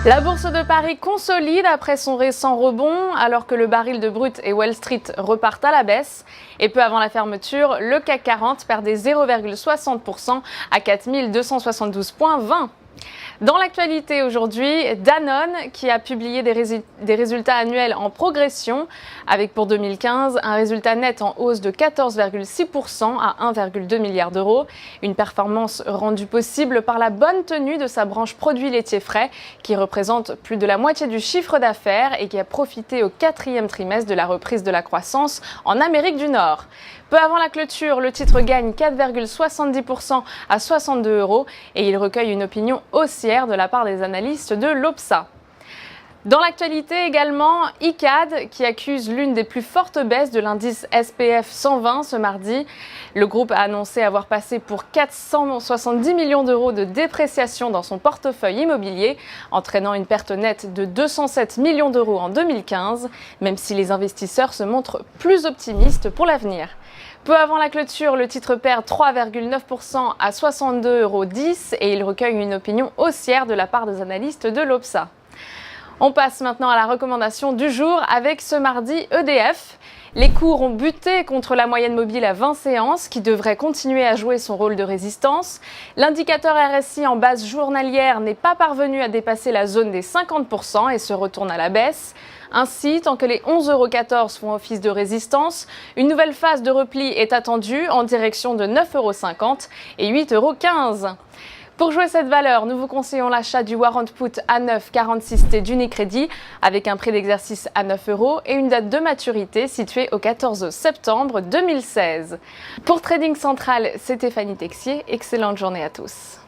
La bourse de Paris consolide après son récent rebond, alors que le baril de brut et Wall Street repartent à la baisse. Et peu avant la fermeture, le CAC 40 perdait 0,60% à 4272,20 . Dans l'actualité aujourd'hui, Danone qui a publié des résultats annuels en progression, avec pour 2015 un résultat net en hausse de 14,6% à 1,2 milliard d'euros. Une performance rendue possible par la bonne tenue de sa branche produits laitiers frais, qui représente plus de la moitié du chiffre d'affaires et qui a profité au 4e trimestre de la reprise de la croissance en Amérique du Nord. Peu avant la clôture, le titre gagne 4,70% à 62 € et il recueille une opinion haussière de la part des analystes de l'Opsa. Dans l'actualité également, Icade qui accuse l'une des plus fortes baisses de l'indice SPF 120 ce mardi. Le groupe a annoncé avoir passé pour 470 millions d'euros de dépréciation dans son portefeuille immobilier, entraînant une perte nette de 207 millions d'euros en 2015, même si les investisseurs se montrent plus optimistes pour l'avenir. Peu avant la clôture, le titre perd 3,9% à 62,10 € et il recueille une opinion haussière de la part des analystes de l'Opsa. On passe maintenant à la recommandation du jour avec ce mardi EDF. Les cours ont buté contre la moyenne mobile à 20 séances qui devrait continuer à jouer son rôle de résistance. L'indicateur RSI en base journalière n'est pas parvenu à dépasser la zone des 50% et se retourne à la baisse. Ainsi, tant que les 11,14 € font office de résistance, une nouvelle phase de repli est attendue en direction de 9,50 € et 8,15 €. Pour jouer cette valeur, nous vous conseillons l'achat du warrant put A9 46T d'Unicredit avec un prix d'exercice à 9 € et une date de maturité située au 14 septembre 2016. Pour Trading Central, c'était Fanny Texier. Excellente journée à tous.